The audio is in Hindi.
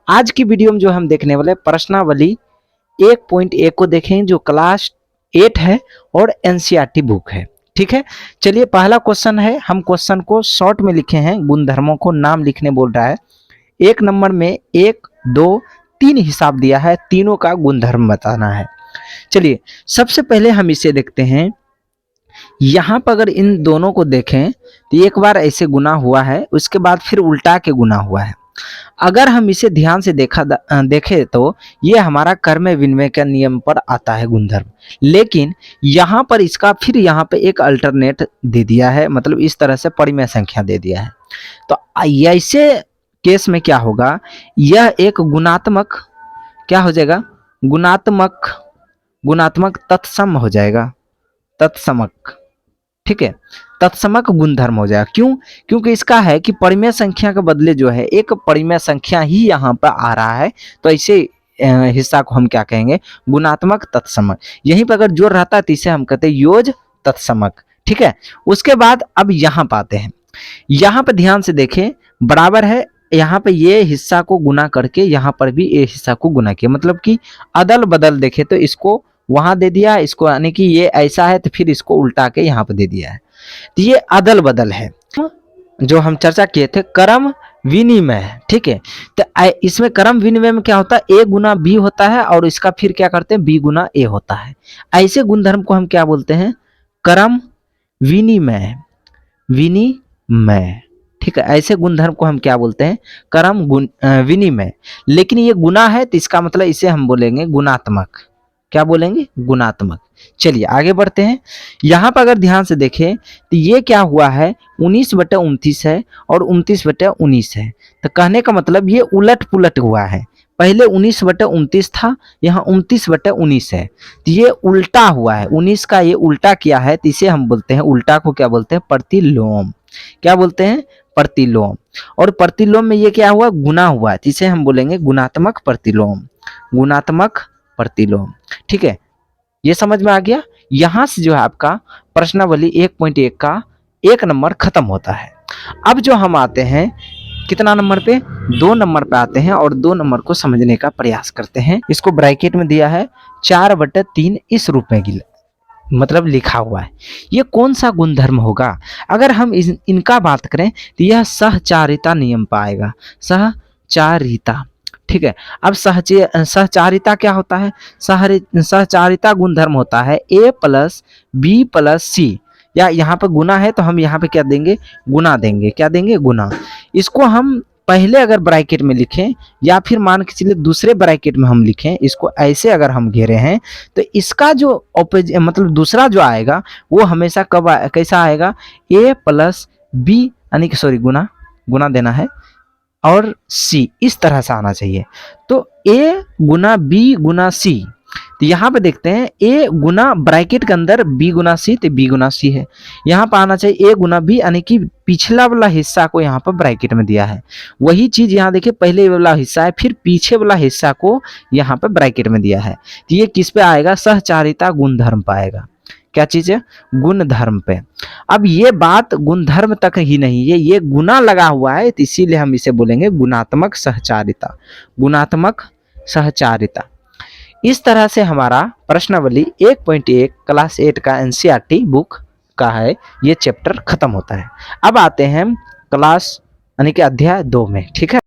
आज की वीडियो में जो हम देखने वाले प्रश्नावली 1.1 को देखें जो क्लास 8 है और एनसीईआरटी बुक है। ठीक है, चलिए पहला क्वेश्चन है, हम क्वेश्चन को शॉर्ट में लिखे हैं, गुणधर्मों को नाम लिखने बोल रहा है। एक नंबर में 1, 2, 3 हिसाब दिया है, तीनों का गुणधर्म बताना है। चलिए सबसे पहले हम इसे देखते हैं। यहाँ पर अगर इन दोनों को देखें तो एक बार ऐसे गुना हुआ है, उसके बाद फिर उल्टा के गुना हुआ है। अगर हम इसे ध्यान से देखें तो ये हमारा कर्म विनिमय के नियम पर आता है गुणधर्म, लेकिन यहाँ पर इसका फिर यहाँ पे एक अल्टरनेट दे दिया है, मतलब इस तरह से परिमेय संख्या दे दिया है। तो ऐसे केस में क्या होगा, यह एक गुणात्मक क्या हो जाएगा, गुणात्मक तत्सम हो जाएगा, तत्समक। ठीक है, तत्समक गुणधर्म हो जाएगा। क्यों? क्योंकि इसका है कि परिमेय संख्या के बदले जो है एक परिमेय संख्या ही यहाँ पर आ रहा है, तो ऐसे हिस्सा को हम क्या कहेंगे, गुणात्मक तत्समक। यहीं पर अगर जोड़ रहता है तो इसे हम कहते हैं योज तत्समक। ठीक है, उसके बाद अब यहाँ पाते हैं, यहाँ पर ध्यान से देखें, बराबर है, यहाँ पे ये हिस्सा को गुना करके यहाँ पर भी ये हिस्सा को गुना किया, मतलब कि अदल बदल देखे तो इसको वहां दे दिया, इसको यानी कि ये ऐसा है तो फिर इसको उल्टा के यहाँ पे दे दिया है, तो ये अदल बदल है जो हम चर्चा किए थे क्रम विनिमय। ठीक है, तो इसमें क्रम विनिमय में क्या होता है, ए गुना बी होता है और इसका फिर क्या करते हैं, बी गुना ए होता है। ऐसे गुणधर्म को हम क्या बोलते हैं, क्रम विनिमय, विनिमय। ठीक है, ऐसे गुणधर्म को हम क्या बोलते हैं, क्रम विनिमय। लेकिन ये गुना है तो इसका मतलब इसे हम बोलेंगे गुणात्मक। क्या बोलेंगे, गुणात्मक। चलिए आगे बढ़ते हैं। यहाँ पर अगर ध्यान से देखें तो ये क्या हुआ है, 19/29 है और 29/19 है, तो कहने का मतलब ये उलट पुलट हुआ है। पहले 19/29 था, यहाँ 29/19 है, तो ये उल्टा हुआ है, 19 का ये उल्टा किया है, तो इसे हम बोलते हैं, उल्टा को क्या बोलते हैं, प्रतिलोम। क्या बोलते हैं, प्रतिलोम। और प्रतिलोम में ये क्या हुआ, गुना हुआ है, इसे हम बोलेंगे गुणात्मक प्रतिलोम, गुणात्मक प्रतिलोम। ठीक है, ये समझ में आ गया। यहां से जो है आपका प्रश्नावली 1.1 का 1 नंबर खत्म होता है। अब जो हम आते हैं कितना नंबर पे, 2 नंबर पे आते हैं और 2 नंबर को समझने का प्रयास करते हैं। इसको ब्रैकेट में दिया है 4/3 इस रूप में मतलब लिखा हुआ है। ये कौन सा गुणधर्म होगा, अगर हम इनका बात करें तो यह सहचारिता नियम पाएगा, सहचारिता। ठीक है, अब सहचारिता क्या होता है, सहचारिता गुणधर्म होता है a + b + c, या यहाँ पर गुना है तो हम यहाँ पे क्या देंगे, गुना देंगे। क्या देंगे, गुना। इसको हम पहले अगर ब्रैकेट में लिखें या फिर मान के चलिए दूसरे ब्रैकेट में हम लिखें, इसको ऐसे अगर हम घेरे हैं तो इसका जो मतलब दूसरा जो आएगा वो हमेशा कब कैसा आएगा, a + b यानी कि सॉरी गुना देना है और c इस तरह से आना चाहिए। तो a Guna b Guna c, तो यहाँ पे देखते हैं a गुना ब्रैकेट के अंदर b गुना c, तो b गुना c है। यहाँ पर आना चाहिए a गुना b, यानी कि पिछला वाला हिस्सा को यहाँ पर ब्रैकेट में दिया है। वही चीज यहाँ देखिए, पहले वाला हिस्सा है, फिर पीछे वाला हिस्सा को यहाँ पर ब्रैकेट में दिया है, तो ये किस पे आएगा, सहचारिता गुणधर्म पाएगा। क्या चीज है, गुणधर्म पे। अब ये बात गुणधर्म तक ही नहीं है, ये गुना लगा हुआ है, तो इसीलिए हम इसे बोलेंगे गुणात्मक सहचारिता, गुणात्मक सहचारिता। इस तरह से हमारा प्रश्नावली 1.1 क्लास 8 का एनसीईआरटी बुक का है ये चैप्टर खत्म होता है। अब आते हैं क्लास यानी कि अध्याय 2 में। ठीक है।